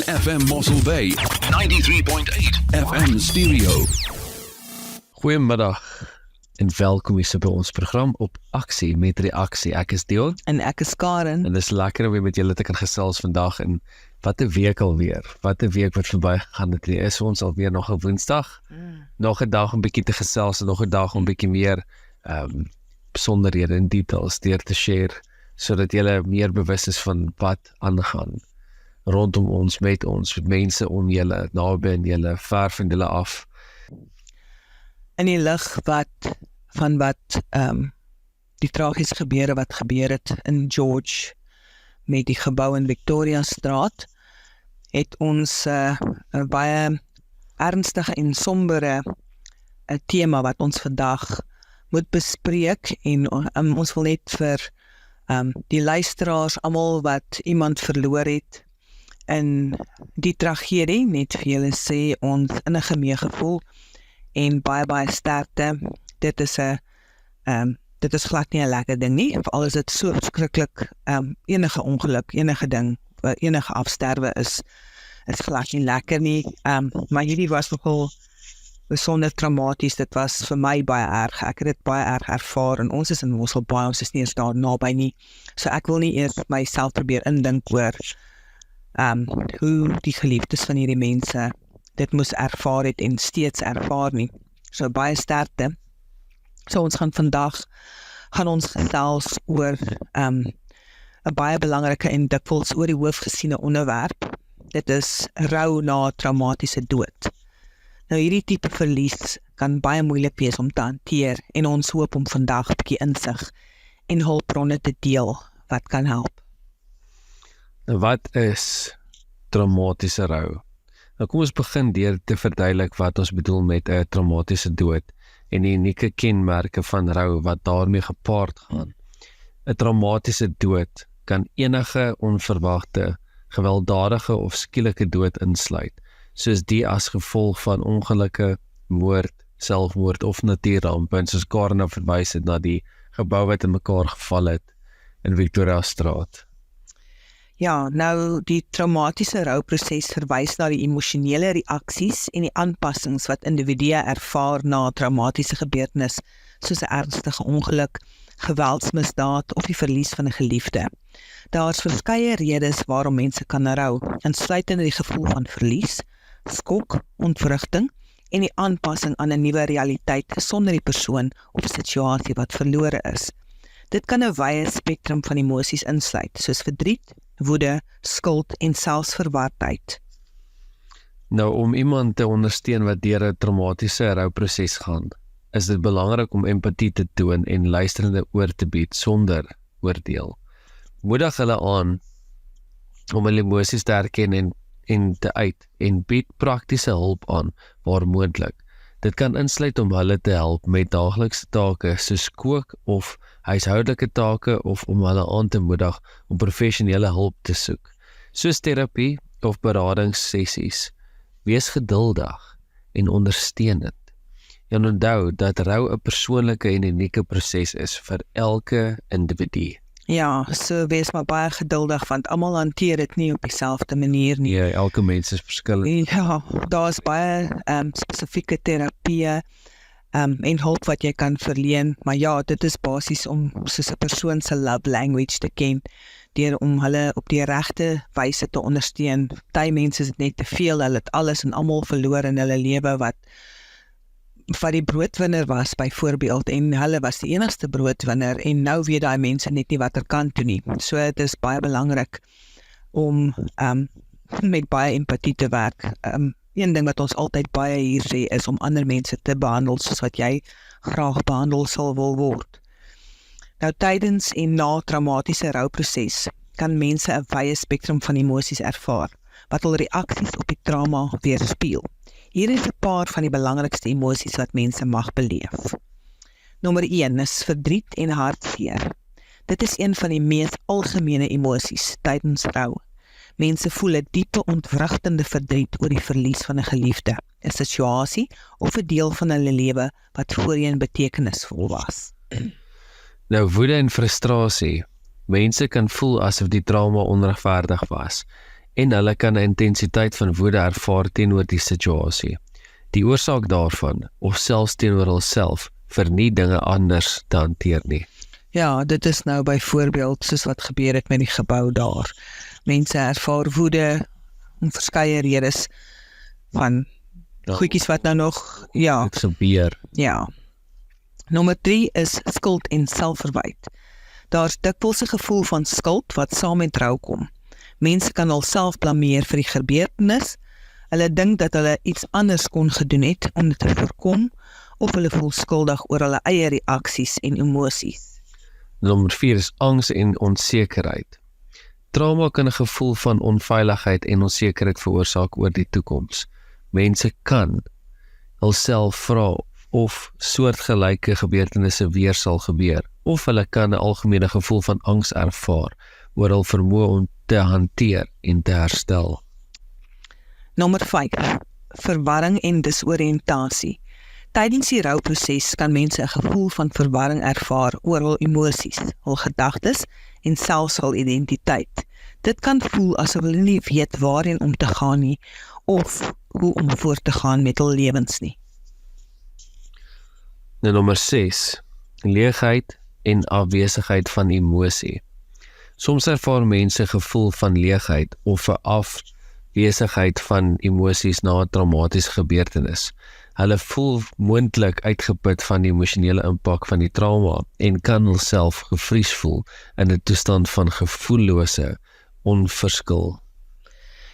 FM Mossel Bay, 93.8 FM stereo. Goeiemiddag en welkom hier by ons program op Aksie met Reaksie. Ek is Dion En ek is Karen. en dit is lekker om weer met julle te kan gesels vandag en wat 'n week alweer. Wat 'n week wat verby gegaan het. Hier is ons alweer nog 'n Woensdag. Nog 'n dag om bietjie te gesels en nog 'n dag om bietjie meer besonderhede en details deur te share sodat julle meer bewus is van wat aangaan rondom ons, met mense om julle, naby aan julle, ver van julle af. In die lig van die tragiese gebeure wat gebeur het in George met die gebou in Victoria Straat, het ons 'n baie ernstige en sombere tema wat ons vandag moet bespreek en ons wil net vir die luisteraars, almal wat iemand verloor het in die tragedie, net vir julle sê ons innige meegevoel en baie sterkte. Dit is glad nie 'n lekker ding nie, veral is dit so verskriklik, enige ongeluk, enige ding, enige afsterwe is glad nie lekker nie, maar hierdie was nogal besonder traumaties. Dit was vir my baie erg, ek het dit baie erg ervaar en ons is in Mossel Bay, ons is nie eens daar naby nie, so ek wil nie eers myself probeer indink oor hoe die geliefdes van hierdie mense dit moes ervaar het en steeds ervaar nie. So baie sterkte. So ons gaan vandag gesels oor 'n baie belangrike en dikwels oor die hoof gesiene onderwerp. Dit is rou na traumatiese dood. Nou hierdie tipe verlies kan baie moeilik wees om te hanteer en ons hoop om vandag 'n bietjie insig en hulpbronne te deel wat kan help. Nou wat is traumatiese rou? Nou kom ons begin deur te verduidelik wat ons bedoel met 'n traumatiese dood en die unieke kenmerke van rou wat daarmee gepaard gaan. 'n Traumatiese dood kan enige onverwagte, gewelddadige of skielike dood insluit, soos die as gevolg van ongelukke, moord, selfmoord of natuurrampe, en soos Karen nou verwys het na die gebou wat in mekaar geval het in Victoria Straat. Ja, nou die traumatiese rouproses verwys na die emosionele reaksies en die aanpassings wat individue ervaar na 'n traumatiese gebeurtenis, soos 'n ernstige ongeluk, geweldsmisdaad of die verlies van 'n geliefde. Daar is verskeie redes waarom mense kan rou, insluitende die gevoel van verlies, skok, ontwrigting en die aanpassing aan 'n nuwe realiteit sonder die persoon of situasie wat verlore is. Dit kan 'n wye spektrum van emosies insluit, soos verdriet, woede, skuld en selfs verwardheid. Nou om iemand te ondersteun wat deur 'n traumatiese rouproses gaan, is dit belangrik om empatie te toon en luisterende oor te bied sonder oordeel. Moedig hulle aan om hulle emosies te herken en te uit en bied praktiese hulp aan waar moontlik. Dit kan insluit om hulle te help met daaglikse take soos kook of huishoudelike take of om hulle aan te moedig om professionele hulp te soek, soos terapie of beradingssessies. Wees geduldig en ondersteunend. En onthou dat rou 'n persoonlike en unieke proses is vir elke individu. Ja, so wees maar baie geduldig, want almal hanteer dit nie op dieselfde manier nie. Ja, elke mens is verskillend. Ja, daar is baie spesifieke terapie en hulp wat jy kan verleen, maar ja, dit is basies om soos 'n persoon se love language te ken, deur om hulle op die regte wyse te ondersteun. Party mense is dit net te veel, hulle het alles en almal verloor in hulle lewe wat die broodwinner was byvoorbeeld, en hulle was die enigste broodwinner en nou weet daai mense net nie wat kan doen nie. So dit is baie belangrik om met baie empatie te werk. Een ding wat ons altyd baie hier sê is om ander mense te behandel soos wat jy graag behandel sal wil word. Nou tydens en na traumatiese rouproses kan mense 'n wye spektrum van emosies ervaar wat hul reaksies op die trauma weerspieël. Hier is 'n paar van die belangrikste emosies wat mense mag beleef. Nommer 1 is verdriet en hartseer. Dit is een van die mees algemene emosies tydens rou. Mense voel 'n diepe ontwrigtende verdriet oor die verlies van 'n geliefde, 'n situasie of 'n deel van hulle lewe wat voorheen betekenisvol was. Nou woede en frustrasie. Mense kan voel asof die trauma onregverdig was en hulle kan 'n intensiteit van woede ervaar teenoor die situasie, die oorsaak daarvan, of selfs teenoor hulself, vir nie dinge anders te hanteer nie. Ja, dit is nou byvoorbeeld soos wat gebeur het met die gebou daar. Mense ervaar woede om verskeie redes van goedjies wat nou nog, Dit gebeur. ja. Nommer 3 is skuld en selfverwyt. Daar's dikwels 'n gevoel van skuld wat saam met rou kom. Mense kan hulself blameer vir die gebeurtenis. Hulle dink dat hulle iets anders kon gedoen het om dit te voorkom, of hulle voel skuldig oor hulle eie reaksies en emosies. Nommer 4 is angs en onsekerheid. Trauma kan 'n gevoel van onveiligheid en onsekerheid veroorsaak oor die toekoms. Mense kan hulself vra of soortgelyke gebeurtenisse weer sal gebeur, of hulle kan 'n algemene gevoel van angs ervaar oor hul vermoë om te hanteer en te herstel. Nommer 5. Verwarring en disoriëntasie. Tydens die rouproses kan mense 'n gevoel van verwarring ervaar oor hul emosies, hul gedagtes en selfs hul identiteit. Dit kan voel asof hulle nie weet waarheen om te gaan nie, of hoe om voort te gaan met hul lewens nie. Nou nommer 6. Leegheid en afwesigheid van emosie. Soms ervaar mense gevoel van leegheid of 'n afwesigheid van emosies na 'n traumaties gebeurtenis. Hulle voel moontlik uitgeput van die emosionele impak van die trauma en kan hulself gevries voel in 'n toestand van gevoellose onverskil.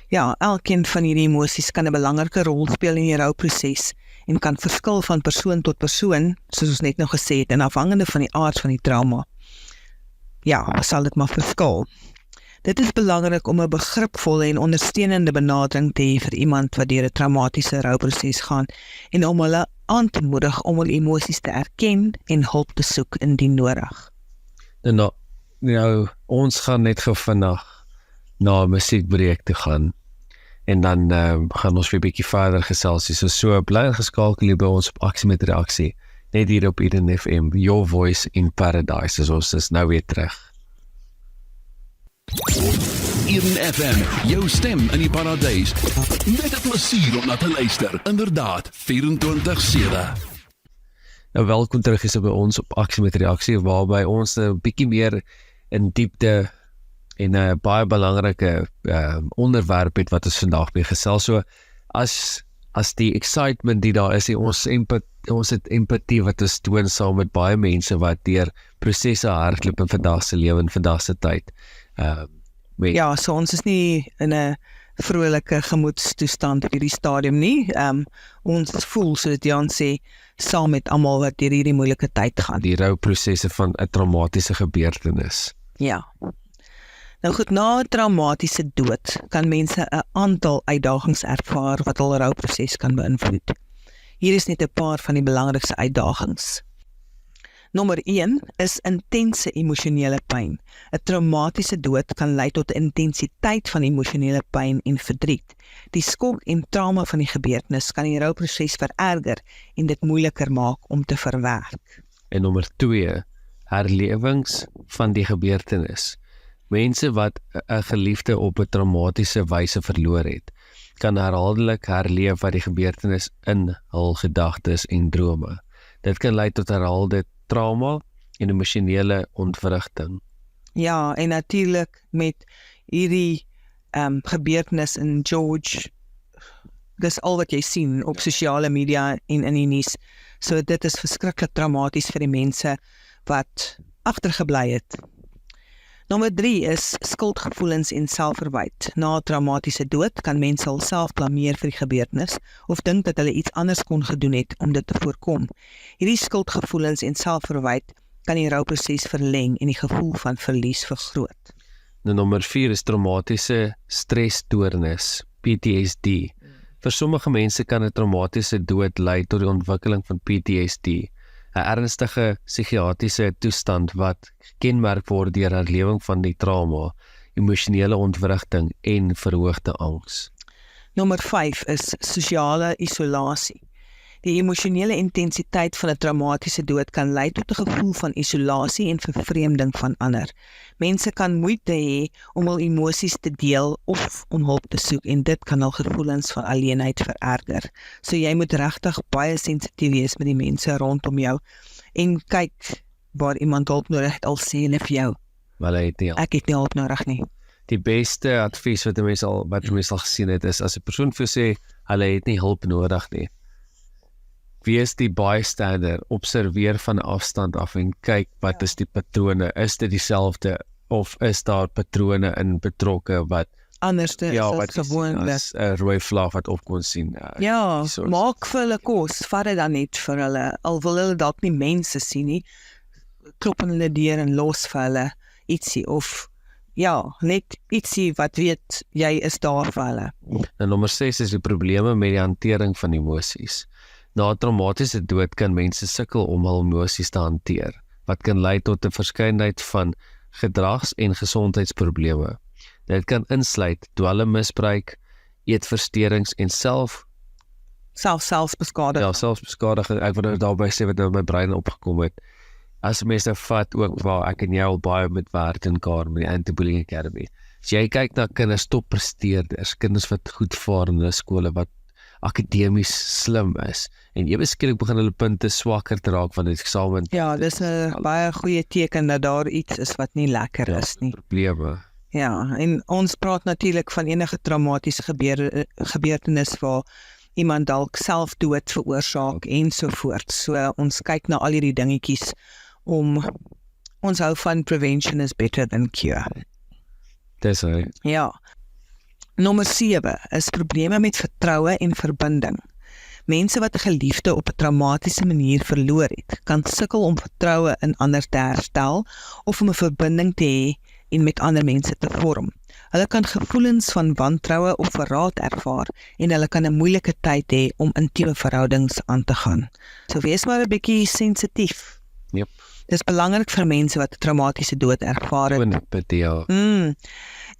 Ja, elkeen van hierdie emosies kan 'n belangrike rol speel in die rouproses en kan verskil van persoon tot persoon, soos ons net nou gesê het, en afhangende van die aard van die trauma. Ja, sal dit maar verskil. Dit is belangrik om 'n begripvolle en ondersteunende benadering te hê vir iemand wat deur 'n traumatiese rouproses gaan en om hulle aan te moedig om hul emosies te erken en hulp te soek indien nodig. Nou, ons gaan net gou vinnig na 'n musiekbreek toe gaan en dan gaan ons weer 'n bietjie verder gesels. So bly ingeskakel hier by ons op Aksie met Reaksie, net hier op Eden FM, Your Voice in Paradise. Ons is nou weer terug. Eden FM, jou stem in die paradys. Net 'n plesier om na te luister. Inderdaad, 24/7. Nou welkom terug hier by ons op Aksie met Reaksie, waarby ons 'n bietjie meer in diepte en 'n baie belangrike onderwerp het wat ons vandag mee gesels. So as die excitement die daar is, ons het empatie wat ons toon saam met baie mense wat deur prosesse hardloop in vandag se lewe en vandag se tyd. Ja, so ons is nie in 'n vrolike gemoedstoestand op hierdie stadium nie. Ons voel, soos Jan sê, saam met almal wat deur hierdie moeilike tyd gaan. Die rouprosesse van 'n traumatiese gebeurtenis. Ja. Nou goed, na 'n traumatiese dood kan mense 'n aantal uitdagings ervaar wat hul rouproses kan beïnvloed. Hier is net 'n paar van die belangrikste uitdagings. Nommer 1 is intense emosionele pyn. 'n Traumatiese dood kan lei tot 'n intensiteit van emosionele pyn en verdriet. Die skok en trauma van die gebeurtenis kan die rouproses vererger en dit moeiliker maak om te verwerk. En nommer 2, herlewings van die gebeurtenis. Mense wat 'n geliefde op 'n traumatiese wyse verloor het, kan herhaaldelik herleef wat die gebeurtenis in hul gedagtes en drome. Dit kan lei tot herhaalde trauma en emosionele ontwrigting. Ja, en natuurlik met hierdie gebeurtenis in George, dis al wat jy sien op sosiale media en in die nuus. So dit is verskriklik traumaties vir die mense wat agtergebly het. Nommer 3 is skuldgevoelens en selfverwyt. Na 'n traumatiese dood kan mense hulself blameer vir die gebeurtenis of dink dat hulle iets anders kon gedoen het om dit te voorkom. Hierdie skuldgevoelens en selfverwyt kan die rouproses verleng en die gevoel van verlies vergroot. Nou, nommer 4 is traumatiese stresstoornis, PTSD. Vir sommige mense kan 'n traumatiese dood lei tot die ontwikkeling van PTSD, 'n ernstige psigiatriese toestand wat gekenmerk word deur herlewing van die trauma, emosionele ontwrigting en verhoogde angs. Nommer 5 is sosiale isolasie. Die emosionele intensiteit van 'n traumatiese dood kan lei tot 'n gevoel van isolasie en vervreemding van ander. Mense kan moeite hê om hul emosies te deel of om hulp te soek en dit kan al gevoelens van alleenheid vererger. So jy moet regtig baie sensitief wees met die mense rondom jou en kyk waar iemand hulp nodig het, al sê hulle vir jou, Wel hy het nie. ek het nie hulp nodig nie. Die beste advies wat 'n mens al gesien het is as 'n persoon vir sê hulle het nie hulp nodig nie. Wees die bystander, observeer van afstand af en kyk wat is die patrone, is dit dieselfde of is daar patrone in betrokke wat Anderste is wat as gewoonlik. as 'n rooi vlag wat op kon sien. Ja, soort- maak vir hulle kos, vat dit dan net vir hulle, al wil hulle dalk nie mense sien nie, klop aan hulle deur en los vir hulle ietsie, of ja, net ietsie wat weet, jy is daar vir hulle. En nommer 6 is die probleme met die hantering van emosies. Na 'n traumatiese dood kan mense sukkel om hul emosies te hanteer, wat kan lei tot 'n verskeidenheid van gedrags- en gesondheidsprobleme. Dit kan insluit dwelmmisbruik, eetversteurings en Selfbeskadiging. selfbeskadiging. Ek wil nou daarby sê wat nou in my brein opgekom het. As mense nou vat ook waar ek en jy al baie met werk in Kaar met die Anti-Bullying Academy. As jy kyk na kinders toppresteerders, kinders wat goed vaar in hulle skole, wat akademies slim is, en ewe skielik begin hulle punte swakker te raak van die eksamen. Ja, dis 'n baie goeie teken dat daar iets is wat nie lekker is nie. Probleme. Ja, en ons praat natuurlik van enige traumatiese gebeurtenis waar iemand dalk selfdood veroorsaak en so voort. So ons kyk na al hierdie dingetjies om ons hou van prevention is better than cure. Dis hy. Ja. Nommer 7 is probleme met vertroue en verbinding. Mense wat 'n geliefde op 'n traumatiese manier verloor het, kan sukkel om vertroue in ander te herstel of om 'n verbinding te hê en met ander mense te vorm. Hulle kan gevoelens van wantroue of verraad ervaar en hulle kan 'n moeilike tyd hê om intieme verhoudings aan te gaan. So wees maar 'n bietjie sensitief. Yep. Dis belangrik vir mense wat 'n traumatiese dood ervaar het. Ja.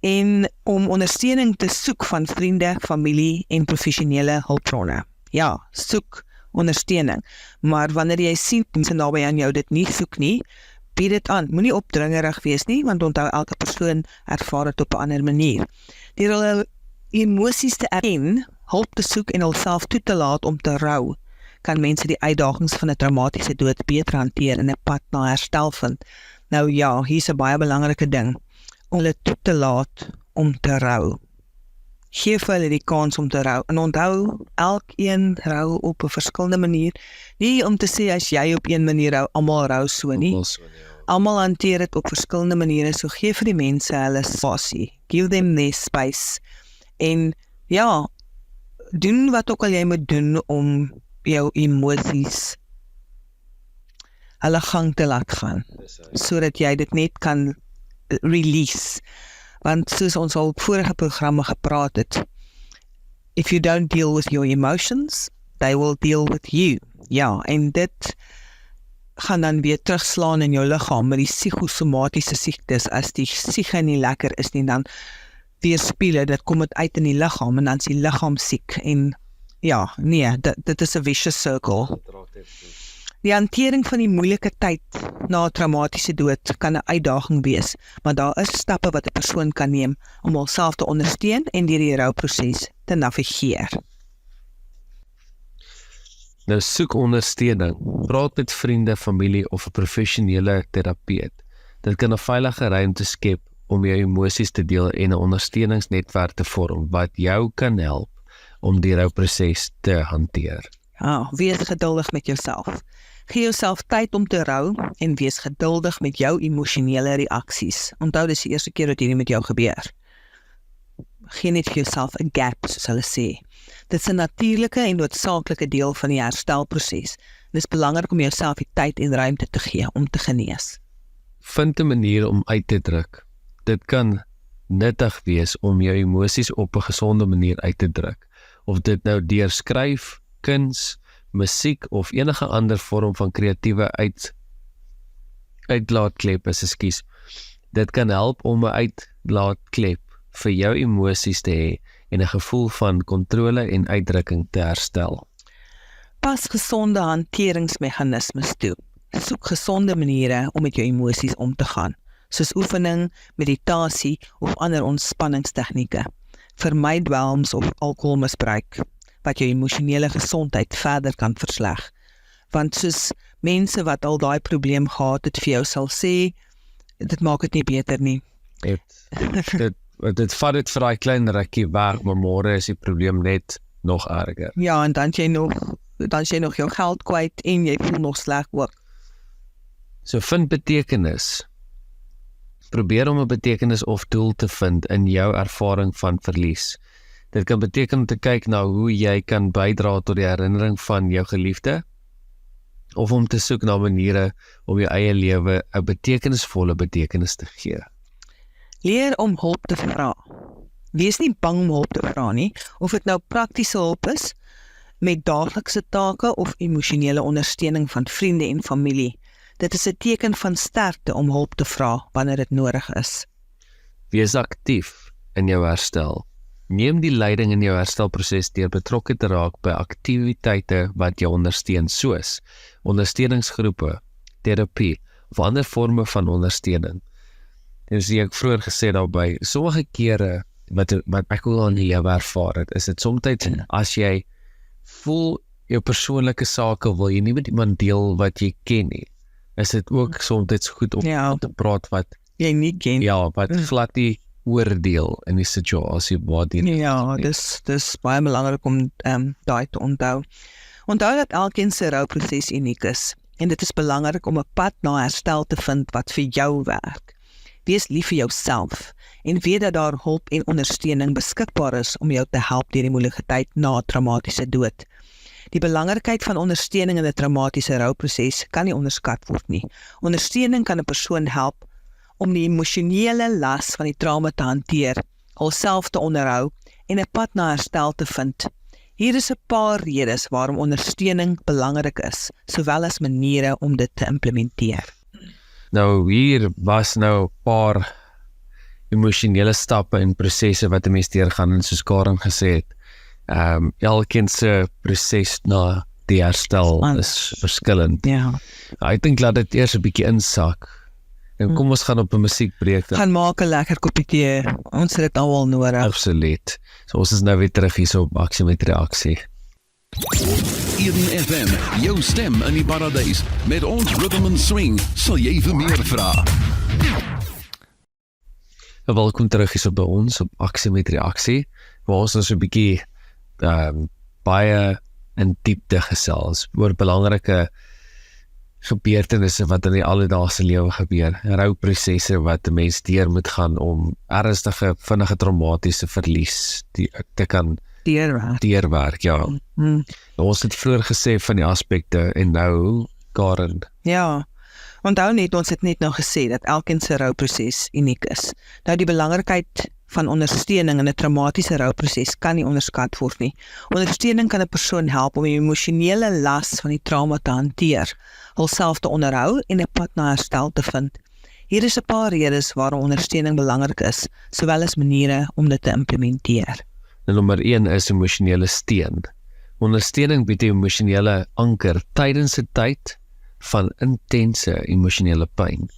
En om ondersteuning te soek van vriende, familie en professionele hulpbronne. Ja, soek ondersteuning. Maar wanneer jy sien mense naby aan jou dit nie soek nie, bied dit aan. Moenie opdringerig wees nie, want onthou elke persoon ervaar dit op 'n ander manier. Deur hulle emosies te erken, hulp te soek en hulself toe te laat om te rou, kan mense die uitdagings van 'n traumatiese dood beter hanteer en 'n pad na herstel vind. Nou ja, hier's 'n baie belangrike ding. Om hulle toe te laat om te rou. Geef hulle die kans om te rou. En onthou, elkeen rou op 'n verskillende manier. Nie om te sê as jy op een manier rou, almal rou so nie. Almal hanteer dit op verskillende maniere. So gee vir die mense hulle spasie. Give them their space. En ja, doen wat ook al jy moet doen om jou emosies hulle gang te laat gaan, sodat jy dit net kan release. Want soos ons al op vorige programme gepraat het, if you don't deal with your emotions, they will deal with you. Ja, en dit gaan dan weer terugslaan in jou liggaam met die psigosomatiese siektes. As die psiege nie lekker is nie, dan weerspieël dit, kom dit uit in die liggaam en dan is die liggaam siek. En ja, nee, dit is 'n vicious circle. Die hantering van die moeilike tyd na 'n traumatiese dood kan 'n uitdaging wees, maar daar is stappe wat 'n persoon kan neem om homself te ondersteun en deur die rouproses te navigeer. Nou soek ondersteuning. Praat met vriende, familie of 'n professionele terapeut. Dit kan 'n veilige ruimte skep om jou emosies te deel en 'n ondersteuningsnetwerk te vorm wat jou kan help om die rouproses te hanteer. Ja, wees geduldig met jouself. Gee jouself tyd om te rou en wees geduldig met jou emosionele reaksies. Onthou, dis die eerste keer dat hierdie met jou gebeur. Gee net vir jouself 'n gap, soos hulle sê. Dit is 'n natuurlike en noodsaaklike deel van die herstelproses. Dit is belangrik om jouself die tyd en ruimte te gee om te genees. Vind 'n manier om uit te druk. Dit kan nuttig wees om jou emosies op 'n gesonde manier uit te druk. Of dit nou deur skryf, kuns, musiek of enige ander vorm van kreatiewe uitlaatklep is, ekskuus. Dit kan help om 'n uitlaatklep vir jou emosies te hê en 'n gevoel van kontrole en uitdrukking te herstel. Pas gesonde hanteringsmeganismes toe. Soek gesonde maniere om met jou emosies om te gaan, soos oefening, meditasie of ander ontspanningstegnieke. Vermy dwelms of alkoholmisbruik, wat jou emosionele gesondheid verder kan versleg. Want soos mense wat al daai probleem gehad het vir jou sal sê, dit maak dit nie beter nie. Dit vat dit vir daai klein rukkie weg, maar môre is die probleem net nog erger. Ja, en dan jy nog jou geld kwyt en jy voel nog sleg ook. So vind betekenis. Probeer om 'n betekenis of doel te vind in jou ervaring van verlies. Dit kan beteken om te kyk na hoe jy kan bydra tot die herinnering van jou geliefde, of om te soek na maniere om jou eie lewe 'n betekenisvolle betekenis te gee. Leer om hulp te vra. Wees nie bang om hulp te vra nie, of dit nou praktiese hulp is, met daaglikse take of emosionele ondersteuning van vriende en familie. Dit is 'n teken van sterkte om hulp te vra wanneer dit nodig is. Wees aktief in jou herstel. Neem die leiding in jou herstelproses deur betrokke te raak by aktiwiteite wat jou ondersteun, soos ondersteuningsgroepe, terapie of ander forme van ondersteuning. En soos ek vroeër gesê daarby, sommige kere wat ek ook al in die lewe ervaar het, is dit soms as jy voel jou persoonlike sake wil jy nie met iemand deel wat jy ken nie, is dit ook soms goed om te praat wat jy nie ken. Ja, wat glad nie oordeel in die situasie waardeur. Ja, dis baie belangrik om daai te onthou. Onthou dat elkeen se rouproses uniek is en dit is belangrik om 'n pad na herstel te vind wat vir jou werk. Wees lief vir jouself en weet dat daar hulp en ondersteuning beskikbaar is om jou te help deur die moeilike tyd na 'n traumatiese dood. Die belangrikheid van ondersteuning in 'n traumatiese rouproses kan nie onderskat word nie. Ondersteuning kan 'n persoon help om die emosionele las van die trauma te hanteer, alself te onderhou en 'n pad na herstel te vind. Hier is 'n paar redes waarom ondersteuning belangrik is, sowel as maniere om dit te implementeer. Nou hier was 'n paar emosionele stappe en prosesse wat 'n mens deurgaan, en soos Karen gesê het, elkeen se proses na die herstel is verskillend. Ja. Ek dink laat dit eers 'n bietjie insak. En kom ons gaan op 'n musiekbreek. Gaan maak 'n lekker koppie tee. Ons het dit al nodig. Absoluut. So ons is nou weer terug hier op Aksie met Reaksie. Eden FM, jou stem in die paradys. Met ons Rhythm and Swing sal jy vir meer vra. Welkom terug hier by ons op Aksie met Reaksie, waar ons so 'n bietjie baie in diepte gesels oor belangrike gebeurtenisse wat in die alledaagse lewe gebeur, rouprosesse wat 'n mens deur moet gaan om ernstige, vinnige traumatiese verlies te kan deurwerk, ja. Ons het vroeër gesê van die aspekte en nou, Karen. Ja, onthou net, ons het net nou gesê dat elkeen se rouproses uniek is. Nou die belangrikheid van ondersteuning in 'n traumatiese rouproses kan nie onderskat word nie. Ondersteuning kan 'n persoon help om die emosionele las van die trauma te hanteer, hulself te onderhou en 'n pad na herstel te vind. Hier is 'n paar redes waarom ondersteuning belangrik is, sowel as maniere om dit te implementeer. Nommer 1 is emosionele steun. Ondersteuning bied 'n emosionele anker tydens 'n tyd van intense emosionele pyn.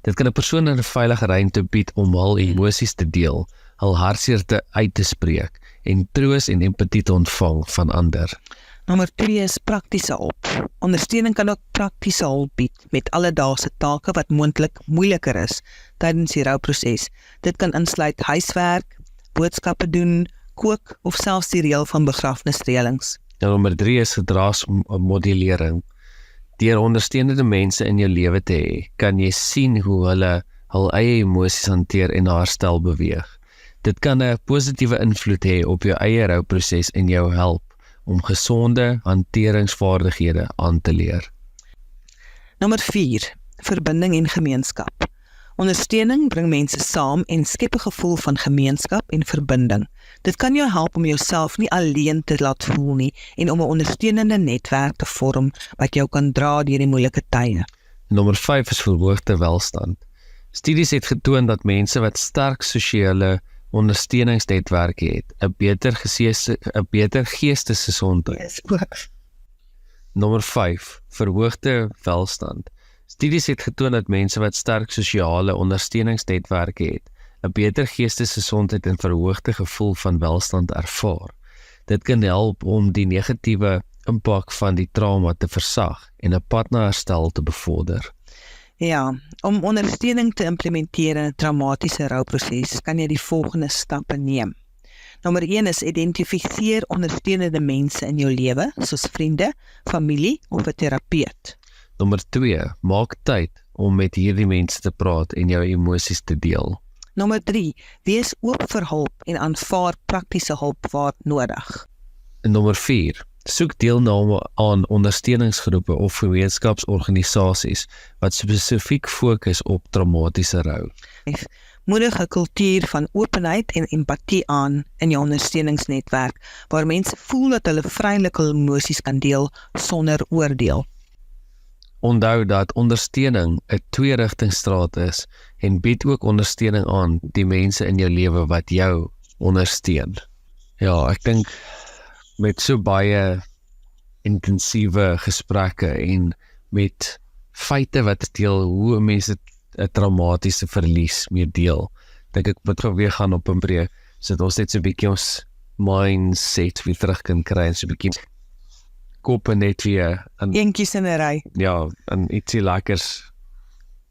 Dit kan 'n persoon in 'n veilige ruimte bied om hul emosies te deel, hul hartseer uit te spreek en troos en empatie te ontvang van ander. Nommer 2 is praktiese hulp. Ondersteuning kan ook praktiese hulp bied met alledaagse take wat moontlik moeiliker is tydens die rouproses. Dit kan insluit huiswerk, boodskappe doen, kook of selfs die reël van begrafnisreëlings. Nommer 3 is gedragsmodellering. Deur ondersteunende mense in jou lewe te hê, kan jy sien hoe hulle hul eie emosies hanteer en na herstel beweeg. Dit kan 'n positiewe invloed hê op jou eie rouproses en jou help om gesonde hanteringsvaardighede aan te leer. Nommer 4, verbinding en gemeenskap. Ondersteuning bring mense saam en skep 'n gevoel van gemeenskap en verbinding. Dit kan jou help om jouself nie alleen te laat voel nie en om 'n ondersteunende netwerk te vorm wat jou kan dra deur die moeilike tye. Nommer 5 is verhoogde welstand. Studies het getoon dat mense wat sterk sosiale ondersteuningsnetwerke het, 'n beter geestesgesondheid Nommer 5, verhoogde welstand. Studies het getoon dat mense wat sterk sosiale ondersteuningsnetwerke het, 'n beter geestesgesondheid en verhoogde gevoel van welstand ervaar. Dit kan help om die negatiewe impak van die trauma te versag en 'n pad na herstel te bevorder. Ja, om ondersteuning te implementeer in 'n traumatiese rouproses, kan jy die volgende stappe neem. Nommer 1 is identifiseer ondersteunende mense in jou lewe, soos vriende, familie of 'n terapeut. Nommer 2, maak tyd om met hierdie mense te praat en jou emosies te deel. Nommer 3, wees oop vir hulp en aanvaar praktiese hulp waar nodig. En nommer 4, soek deelname aan ondersteuningsgroepe of gemeenskapsorganisasies wat spesifiek fokus op traumatiese rou. Moedig 'n kultuur van openheid en empatie aan in jou ondersteuningsnetwerk, waar mense voel dat hulle vrylik hul emosies kan deel sonder oordeel. Onthou dat ondersteuning 'n twee-rigtingstraat is en bied ook ondersteuning aan die mense in jou lewe wat jou ondersteun. Ja, ek dink met so baie intensiewe gesprekke en met feite wat deel hoe mense 'n traumatiese verlies mee deel, dink ek moet weer gaan op 'n breek, sodat ons net so 'n bietjie ons mindset weer terug kan kry en so 'n bietjie koppe net weer en Eentjies in 'n ry. ja, en ietsie lekkers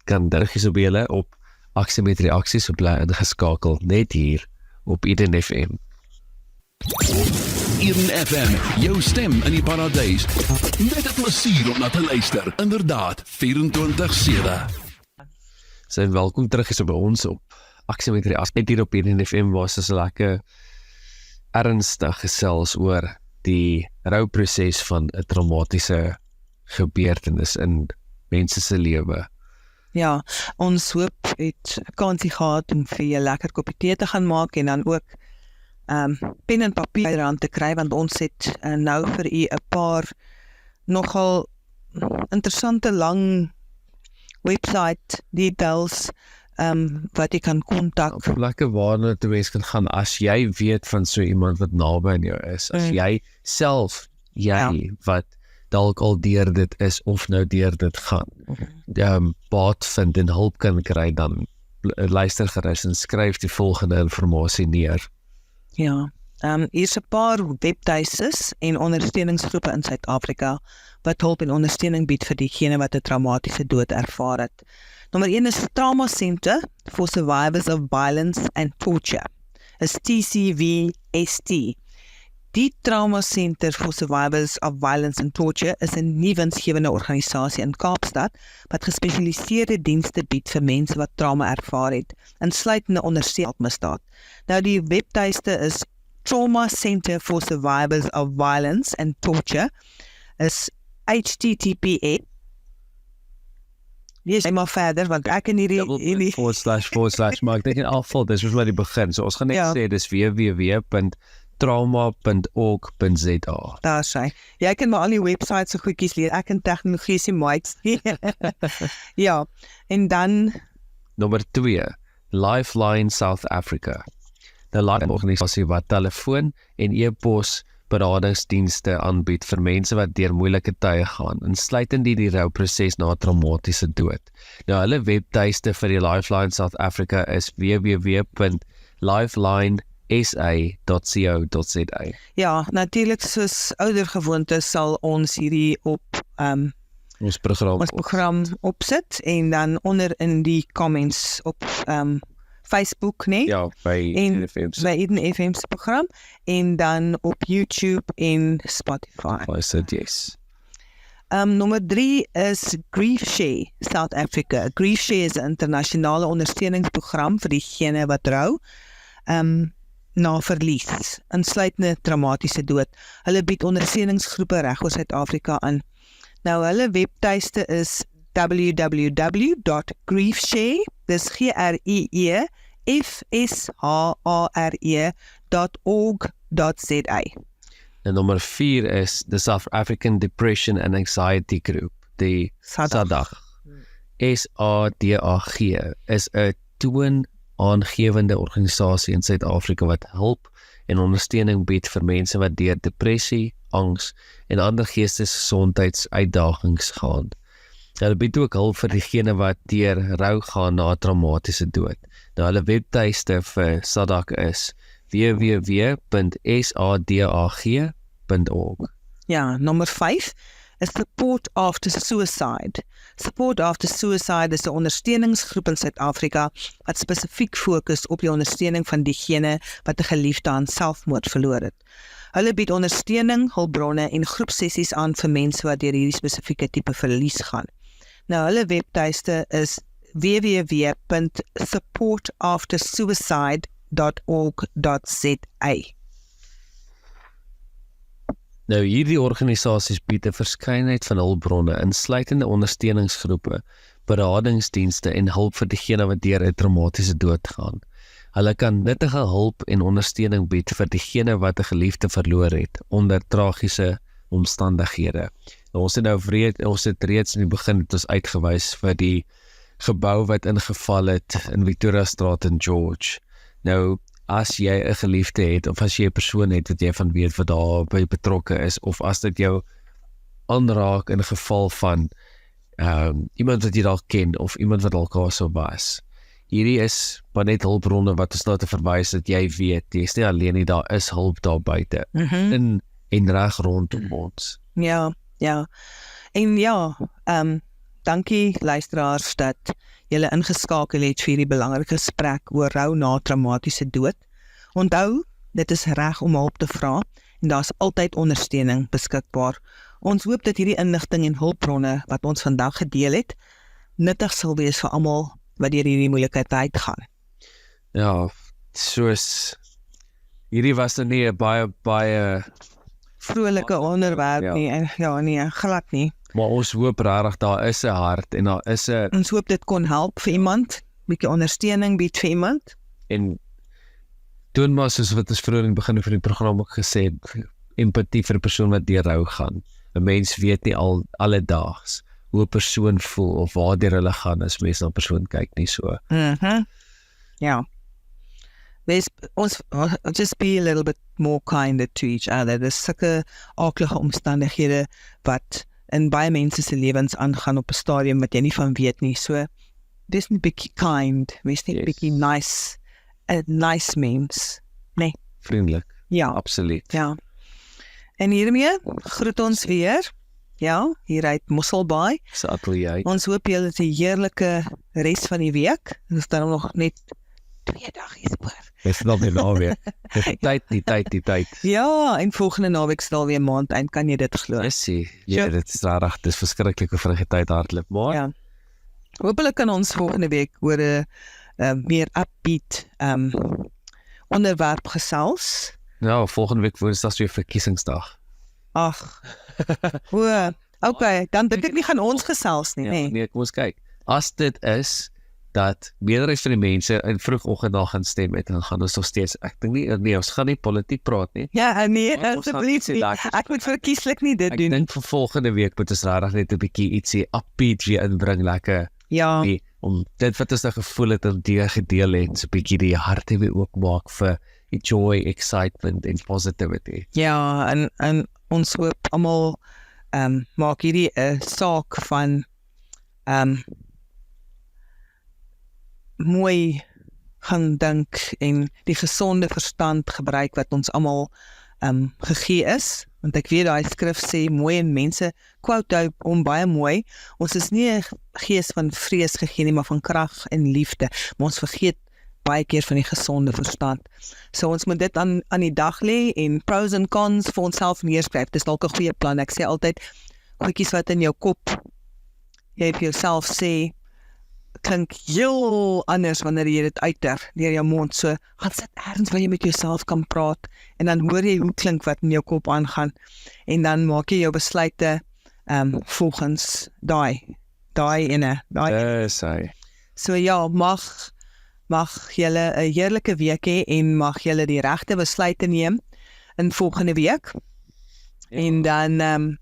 kan dirgies op julle op Aksie met Reaksie, so bly ingeskakel net hier op Eden FM. Eden FM, jou stem in die paradys. Net 'n plesier om na te luister. Inderdaad, 24/7. So welkom terug is by ons op Aksie met Reaksie. Net hier op Eden FM was ons lekker ernstig gesels oor die rouproses van 'n traumatiese gebeurtenis in mense se lewe. Ja, ons hoop het 'n kansie gehad om vir jou lekker koppie tee te gaan maak en dan ook pen en papier aan te kry, want ons het nou vir u 'n paar nogal interessante lang website details wat jy kan kontak. Lekker waarna toe mens kan gaan as jy weet van so iemand wat naby aan jou is. As jy self, wat dalk al deur dit is of nou deur dit gaan, baat vind en hulp kan kry, dan luister gerus en skryf die volgende inligting neer. Ja, hier's 'n paar webtuistes en ondersteuningsgroepe in Suid-Afrika wat hulp en ondersteuning bied vir diegene wat 'n traumatiese dood ervaar het. Nommer 1 is Trauma Center for Survivors of Violence and Torture, is TCVST. Die Trauma Center for Survivors of Violence and Torture is 'n nuwensgewende organisasie in Kaapstad wat gespesialiseerde dienste bied vir mense wat trauma ervaar het, insluitende ondersteuningsmisdaad. Nou die webtuiste is Trauma Center for Survivors of Violence and Torture, is https. Lees jy maar verder, want ek in hierdie // maar ek dink in afval, dis waar die begin. So ons gaan net sê dis www.trauma.org.za. Daar sê. Jy kan maar al die websites so goedjies leer. Ek in tegnologie se mics. Ja, en dan Nommer 2, Lifeline South Africa. Die organisasie wat telefoon en e-pos beradingsdienste aanbied vir mense wat deur moeilike tye gaan, insluitend die rouproses na 'n traumatiese dood. Nou hulle webtuiste vir die Lifeline South Africa is www.lifelinesa.co.za. Ja, natuurlik soos ouer gewoonte sal ons hierdie op ons program opsit en dan onder in die comments op Facebook, nee? Ja, by Eden FM se program en dan op YouTube en Spotify. I said yes. Nommer 3 is GriefShare South Africa. GriefShare is 'n internasionale ondersteuningsprogram vir diegene wat rou na verlies, insluitende traumatiese dood. Hulle bied ondersteuningsgroepe reg oor Suid-Afrika aan. Nou hulle webtuiste is www.griefshare, dis GREEFSHARE.org.za. En nommer 4 is the South African Depression and Anxiety Group, die SADAG. SADAG is 'n toonaangewende organisasie in Suid-Afrika wat hulp en ondersteuning bied vir mense wat deur depressie, angs en ander geestesgesondheidsuitdagings gaan. Hulle bied ook hulp vir diegene wat deur rou gaan na 'n traumatiese dood. Nou hulle webtuiste vir SADAG is www.sadag.org. Ja, nommer 5 is Support After Suicide. Support After Suicide is 'n ondersteuningsgroep in Suid-Afrika wat spesifiek fokus op die ondersteuning van diegene wat 'n geliefde aan selfmoord verloor het. Hulle bied ondersteuning, hulpbronne en groepsessies aan vir mense wat deur hierdie spesifieke tipe verlies gaan. Nou hulle webtuiste is www.supportaftersuicide.org.za. Nou hierdie organisasies bied 'n verskeidenheid van hulpbronne, insluitende ondersteuningsgroepe, beradingsdienste en hulp vir diegene wat deur 'n traumatiese dood gaan. Hulle kan nuttige hulp en ondersteuning bied vir diegene wat 'n geliefde verloor het onder tragiese omstandighede. Nou, ons het reeds in die begin het ons uitgewys vir die gebou wat ingeval het in Victoria Straat in George. Nou, as jy 'n geliefde het, of as jy 'n persoon het wat jy van weet wat daarby betrokke is, of as dit jou aanraak in 'n geval van iemand wat jy dalk ken, of iemand wat dalk daar sou was. Hierdie is maar net hulpbronne wat ons nou te verwys dat jy weet, jy is nie alleen nie, daar is hulp daar buite, in en reg rondom ons. Ja. En ja, dankie luisteraars dat julle ingeskakel het vir hierdie belangrike gesprek oor rou na traumatiese dood. Onthou, dit is reg om hulp te vra en daar's altyd ondersteuning beskikbaar. Ons hoop dat hierdie inligting en hulpbronne wat ons vandag gedeel het, nuttig sal wees vir almal wat deur hierdie moeilike tyd gaan. Ja, soos hierdie was dan nie 'n baie Vrolike onderwerp nie, en ja nee, glad nie. maar ons hoop regtig daar is 'n hart en daar is 'n Ons hoop dit kon help vir iemand, bietjie ondersteuning bied vir iemand. en doen maar soos wat ons vroeër in die begin van die program ook gesê het, empatie vir 'n persoon wat deur rou gaan. 'n Mens weet nie alledaags hoe 'n persoon voel of waartoe hulle gaan as mens na 'n persoon kyk nie so. Ja. Just be a little bit more kinder to each other. Dis sulke aaklige omstandighede wat in baie mense se lewens aangaan op 'n stadium wat jy nie van weet nie. So, dis net bietjie kind, wees net bietjie nice, 'n nice mens, nee. Vriendelik. Ja. Absoluut. Ja. En hiermee groet ons weer. Ja, hier uit Mosselbaai. Sy atelier. Ons hoop julle het 'n heerlike res van die week. Dit is dan nog net 2 dae oor. Dis nog nie naweek. Die tyd. Ja, en volgende naweek sal weer maand eind, kan jy dit glo? Jessie, ja, dit is regtig, dis verskriklik hoe vinnig die tyd hardloop, maar Ja. Hoopelik kan ons volgende week oor 'n meer upbeat onderwerp gesels. ja, volgende week Woensdag is weer verkiesingsdag. Ag. Okay, dan dink ek nie gaan ons gesels nie, nee. Nee, kom ons kyk. As dit is dat meerderheid van die mense in vroegoggend daar gaan stem het, dan gaan ons nog steeds, ek dink nie, ons gaan nie politiek praat nie. Ja, nee, Maar ons gaan asseblief ietsie nie. lekkers Ek moet verkieslik nie dit Ek doen. dink vir volgende week moet ons regtig net 'n bietjie ietsie upbeat weer inbring, lekker, Ja, om dit wat ons nou gevoel het en gedeel het, so 'n bietjie die harte weer oopmaak vir die joy, excitement en positivity. ja, en ons hoop almal maak hierdie 'n saak van mooi gaan dink en die gesonde verstand gebruik wat ons almal gegee is, want ek weet daai skrif sê mooi en mense quote hom baie mooi. Ons is nie 'n gees van vrees gegee nie, maar van krag en liefde. Maar ons vergeet baie keer van die gesonde verstand. So ons moet dit aan die dag lê en pros en cons vir onsself neerskryf. Dis dalk 'n goeie plan. Ek sê altyd goedjies wat in jou kop jy vir jouself sê klink heel anders wanneer jy dit uiter deur jou mond. So gaan sit ergens waar jy met jouself kan praat en dan hoor jy hoe klink wat in jou kop aangaan en dan maak jy jou besluite volgens daai ene. Sy. So ja, mag julle 'n heerlike week hê en mag julle die regte besluite neem in volgende week. Ja. En dan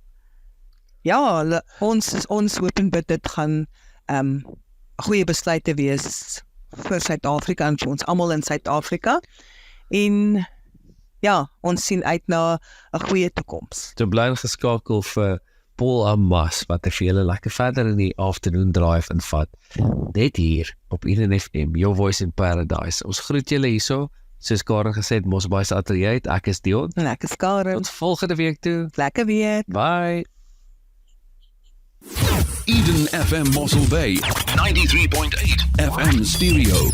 ons hoop en bid dit gaan goeie besluite wees vir Suid-Afrika en vir ons almal in Suid-Afrika. En ja, ons sien uit na 'n goeie toekoms. So bly geskakel vir Paul Amas wat vir julle lekker verder in die afternoon drive invat. Net hier op Eden FM, Your Voice in Paradise. Ons groet julle hierso. Soos Karen gesê het, Mosbais Atelier uit. Ek is Dion. En ek is Karen. Tot volgende week toe. Lekker weer. Bye. Eden FM Mossel Bay 93.8 FM stereo.